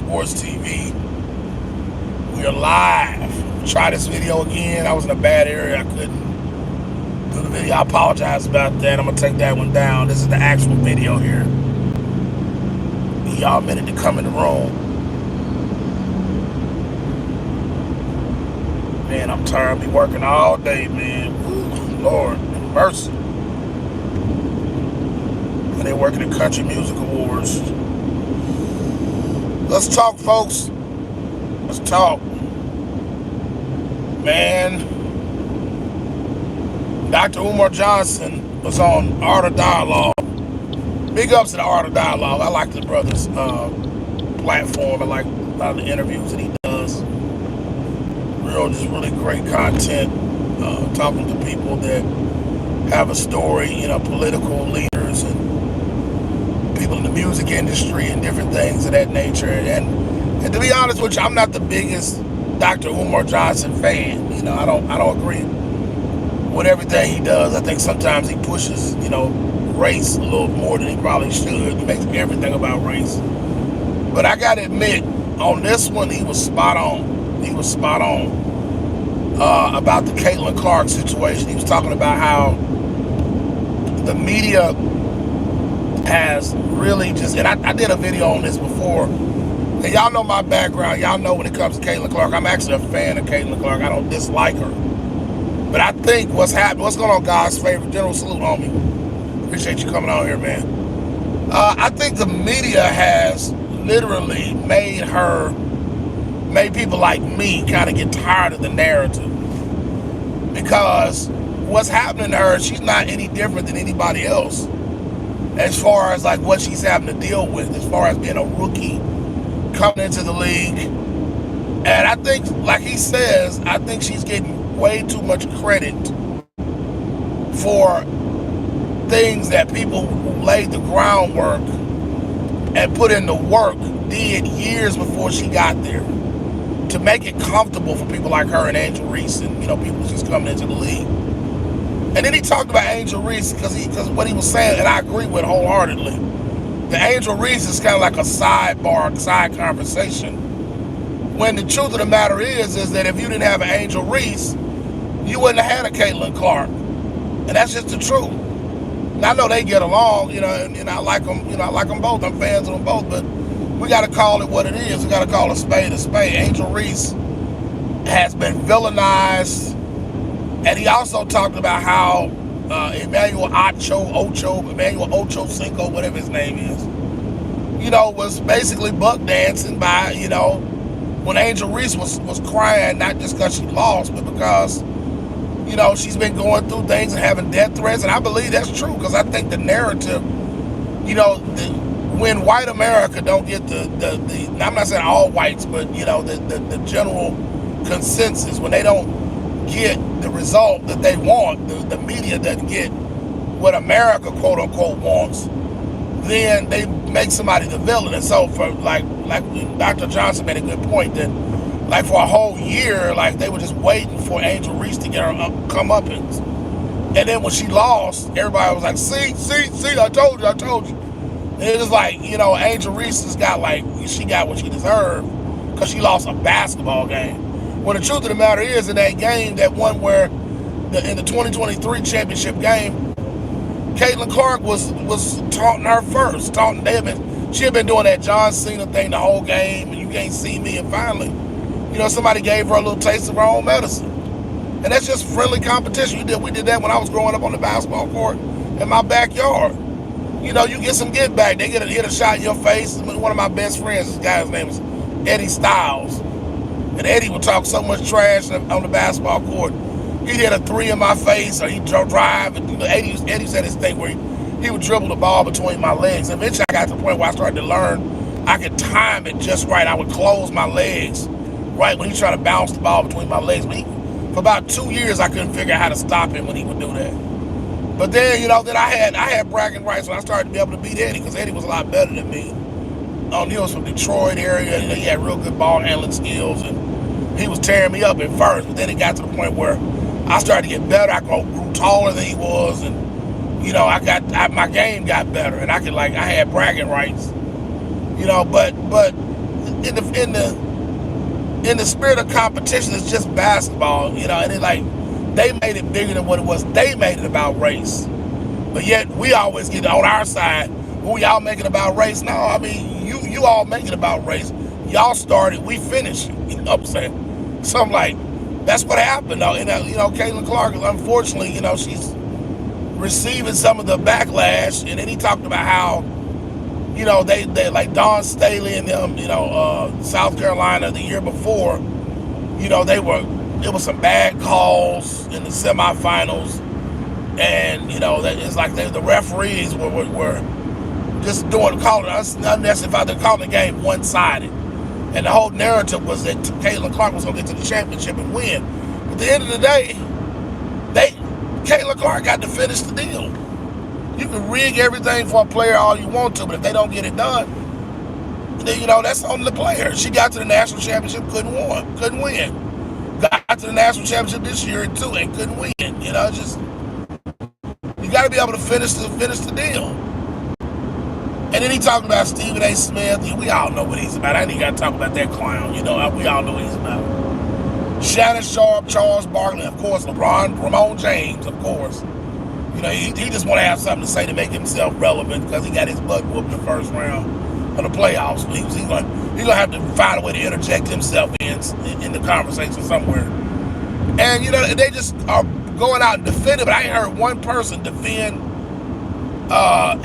Sports TV. We are live. Try this video again. I was in a bad area. I couldn't do the video. I apologize about that. I'm going to take that one down. This is the actual video here. Y'all minute to come in the room. Man, I'm tired of me working all day, man. Ooh, Lord, mercy. And they're working at Country Music Awards. Let's talk, folks. Let's talk. Man, Dr. Umar Johnson was on Art of Dialogue. Big ups to the Art of Dialogue. I like the brother's platform. I like a lot of the interviews that he does. Just really great content. Talking to people that have a story, political leaders and people in the music industry and different things of that nature. And to be honest with you, I'm not the biggest Dr. Umar Johnson fan. I don't agree with everything he does. I think sometimes he pushes, race a little more than he probably should. He makes everything about race. But I gotta admit, on this one, he was spot on. He was spot on about the Caitlyn Clark situation. He was talking about how the media has really just, and I did a video on this before. And y'all know my background. Y'all know when it comes to Caitlyn Clark, I'm actually a fan of Caitlyn Clark. I don't dislike her. But I think what's going on, God's favorite? General salute, homie. Appreciate you coming on here, man. I think the media has literally made people like me kind of get tired of the narrative. Because what's happening to her, she's not any different than anybody else. As far as like what she's having to deal with, as far as being a rookie coming into the league. And I think, like he says, I think she's getting way too much credit for things that people who laid the groundwork and put in the work did years before she got there to make it comfortable for people like her and Angel Reese and people just coming into the league. And then he talked about Angel Reese because what he was saying, and I agree with wholeheartedly. The Angel Reese is kind of like a side conversation. When the truth of the matter is that if you didn't have an Angel Reese, you wouldn't have had a Caitlyn Clark. And that's just the truth. And I know they get along, and I like them, I like them both. I'm fans of them both, but we got to call it what it is. We got to call a spade a spade. Angel Reese has been villainized, and he also talked about how Emmanuel Ocho Cinco, whatever his name is, was basically buck dancing by, when Angel Reese was crying, not just because she lost, but because she's been going through things and having death threats. And I believe that's true, because I think the narrative, when white America don't get the I'm not saying all whites, but the general consensus, when they don't get the result that they want, the media doesn't get what America quote unquote wants, then they make somebody the villain. And so for like Dr. Johnson made a good point that like for a whole year, like they were just waiting for Angel Reese to get her comeuppance. And then when she lost, everybody was like, see, I told you. And it was like, Angel Reese has got she got what she deserved because she lost a basketball game. Well, the truth of the matter is, in that game, that one where in the 2023 championship game, Caitlyn Clark was taunting her first. She had been doing that John Cena thing the whole game, and you can't see me, and finally, somebody gave her a little taste of her own medicine. And that's just friendly competition. We did that when I was growing up on the basketball court in my backyard. You get some get back. They hit a shot in your face. One of my best friends, this guy's name is Eddie Styles. And Eddie would talk so much trash on the basketball court. He'd hit a three in my face, or he'd drive. And Eddie said his thing where he would dribble the ball between my legs. And eventually I got to the point where I started to learn I could time it just right. I would close my legs right when he tried to bounce the ball between my legs. For about 2 years, I couldn't figure out how to stop him when he would do that. But then, then I had bragging rights when I started to be able to beat Eddie, because Eddie was a lot better than me. He was from Detroit area. He had real good ball handling skills, and he was tearing me up at first. But then it got to the point where I started to get better. I grew taller than he was, and my game got better, and I had bragging rights. But in the spirit of competition, it's just basketball, and they made it bigger than what it was. They made it about race. But yet we always get on our side, y'all make it about race. No, I mean, you all make it about race. Y'all started, we finished. You know what I'm saying? So I'm like, that's what happened though. And Caitlyn Clark, unfortunately, she's receiving some of the backlash. And then he talked about how, they like Dawn Staley and them, South Carolina the year before, it was some bad calls in the semifinals. And, it's like the referees were just calling unnecessary. They're calling the game one-sided. And the whole narrative was that Caitlyn Clark was going to get to the championship and win. But at the end of the day, Caitlyn Clark got to finish the deal. You can rig everything for a player all you want to, but if they don't get it done, then, that's on the player. She got to the national championship, couldn't win. Got to the national championship this year, too, and couldn't win. Just... You got to be able to finish the deal. And then he talked about Stephen A. Smith. We all know what he's about. I ain't even got to talk about that clown. We all know what he's about. Shannon Sharp, Charles Barkley, of course, Ramon James, of course. He just want to have something to say to make himself relevant because he got his butt whooped in the first round of the playoffs. He's going to have to find a way to interject himself in the conversation somewhere. And, they just are going out and defending, but I ain't heard one person defend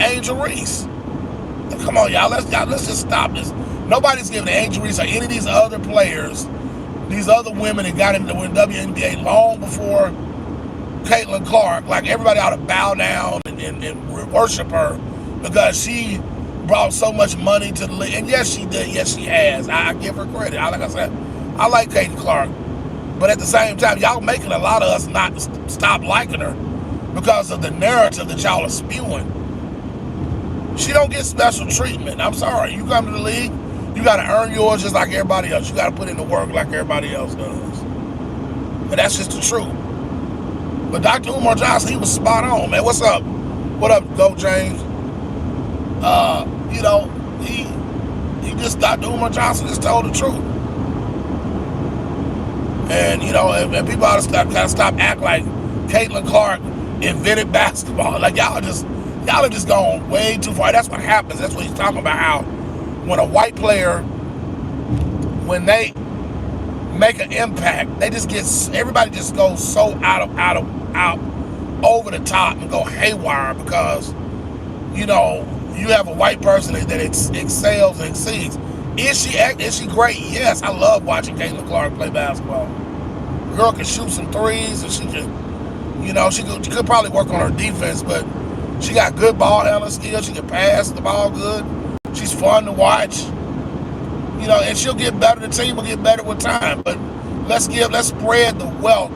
Angel Reese. Come on, y'all. Let's just stop this. Nobody's giving Angel Reese or any of these other players, these other women that got into the WNBA long before Caitlyn Clark. Like, everybody ought to bow down and worship her because she brought so much money to the league. And yes, she did. Yes, she has. I give her credit. Like I said, I like Caitlyn Clark. But at the same time, y'all making a lot of us not stop liking her because of the narrative that y'all are spewing. She don't get special treatment. I'm sorry. You come to the league, you got to earn yours just like everybody else. You got to put in the work like everybody else does. But that's just the truth. But Dr. Umar Johnson, he was spot on, man. What's up? What up, Go James? Dr. Umar Johnson just told the truth. And, and people ought to stop acting like Caitlyn Clark invented basketball. Like, y'all are just going way too far. That's what happens. That's what he's talking about, how when a white player, when they make an impact, everybody just goes so out over the top and go haywire because, you have a white person that excels and exceeds. Is she great? Yes, I love watching Caitlyn Clark play basketball. The girl can shoot some threes, and she can, she could probably work on her defense, but she got good ball handling skills. She can pass the ball good. She's fun to watch. And she'll get better. The team will get better with time. But let's spread the wealth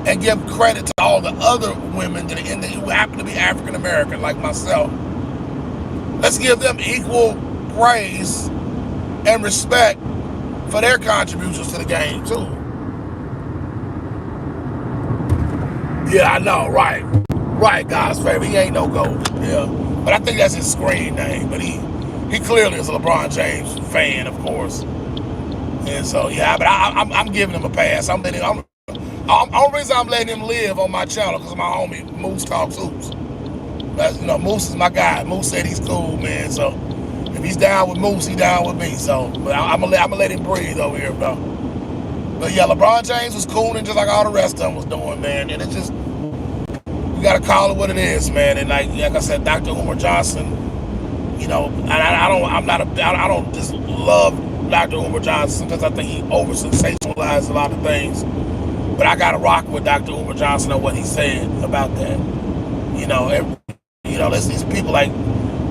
and give credit to all the other women who happen to be African American, like myself. Let's give them equal praise and respect for their contributions to the game too. Yeah, I know, right. Right, God's favorite. He ain't no GOAT. Yeah. But I think that's his screen name. But he clearly is a LeBron James fan, of course. And so, yeah, but I'm giving him a pass. Only reason I'm letting him live on my channel because my homie Moose Talks Hoops. That's, Moose is my guy. Moose said he's cool, man. So if he's down with Moose, he's down with me. So, but I'm gonna let him breathe over here, bro. But yeah, LeBron James was cooling just like all the rest of them was doing, man. And it's just, you gotta call it what it is, man. And like I said, Dr. Umar Johnson, I don't just love Dr. Umar Johnson because I think he over sensationalized a lot of things. But I gotta rock with Dr. Umar Johnson on what he said about that. There's these people like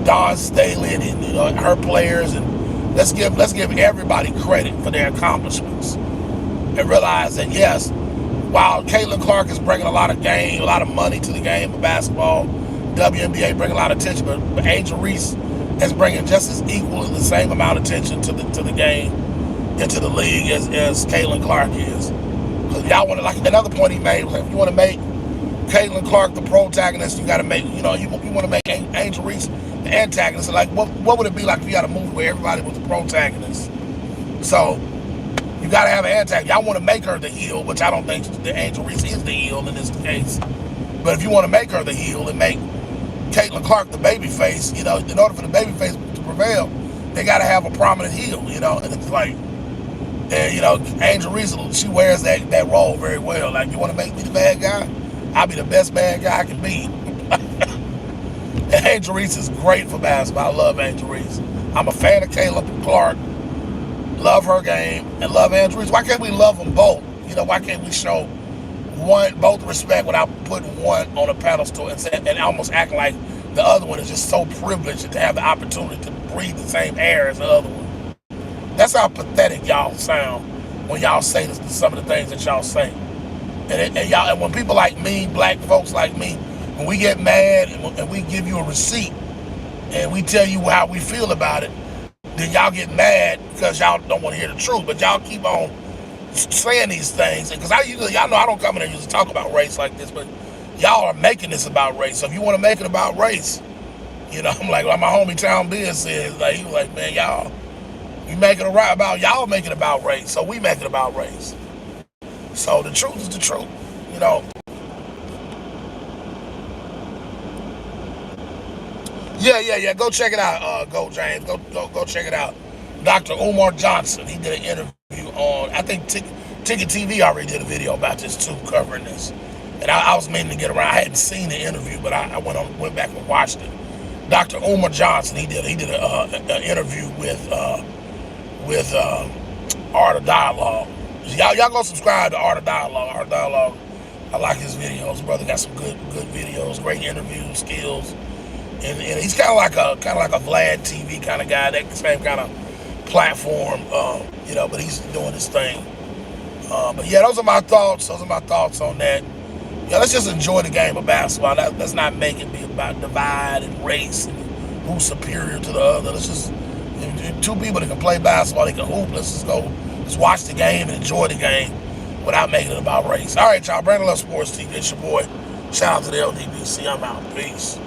Dawn Staley and her players, and let's give everybody credit for their accomplishments and realize that yes, while Caitlyn Clark is bringing a lot of money to the game of basketball, WNBA bring a lot of attention, but Angel Reese is bringing just as equal the same amount of attention to the game and to the league as Caitlyn Clark is. Because y'all want to, like another point he made, was like, if you want to make Caitlyn Clark the protagonist, you got to make, you want to make Angel Reese the antagonist. So like, what would it be like if you had a movie where everybody was the protagonist? So you got to have an antagonist. Y'all want to make her the heel, which I don't think the Angel Reese is the heel in this case. But if you want to make her the heel and make Caitlyn Clark the babyface, you know, in order for the babyface to prevail, they got to have a prominent heel, you know. And it's like, and, you know, Angel Reese, she wears that role very well. Like, you want to make me the bad guy? I'll be the best bad guy I can be. And Angel Reese is great for basketball. I love Angel Reese. I'm a fan of Caitlyn Clark. Love her game and love Angel Reese. Why can't we love them both? You know, why can't we show both respect without putting one on a pedestal and almost acting like the other one is just so privileged to have the opportunity to breathe the same air as the other one? That's how pathetic y'all sound when y'all say some of the things that y'all say. And when people like me, black folks like me, when we get mad and we give you a receipt and we tell you how we feel about it, then y'all get mad because y'all don't want to hear the truth. But y'all keep on saying these things. Because y'all know I don't come in and usually talk about race like this, but y'all are making this about race. So if you want to make it about race, you know, I'm like my homie Town Biz says, like, he was like, man, y'all, you make it about y'all make it about race, so we make it about race. So the truth is the truth, you know. Yeah. Go check it out. Go James. Go check it out. Dr. Umar Johnson. He did an interview on. I think Ticket TV already did a video about this too, covering this. And I was meaning to get around. I hadn't seen the interview, but I went back and watched it. Dr. Umar Johnson. He did an interview with Art of Dialogue. Y'all go subscribe to Art of Dialogue. Art of Dialogue. I like his videos. Brother got some good videos, great interview skills. And he's kind of like a Vlad TV kind of guy, that same kind of platform, you know. But he's doing his thing. But yeah, those are my thoughts. Those are my thoughts on that. Yeah, let's just enjoy the game of basketball. Let's not make it be about divide and race and who's superior to the other. Let's just two people that can play basketball, they can hoop. Let's watch the game and enjoy the game without making it about race. All right, y'all. Brandon Love Sports TV. It's your boy. Shout out to the LDBC. I'm out. Peace.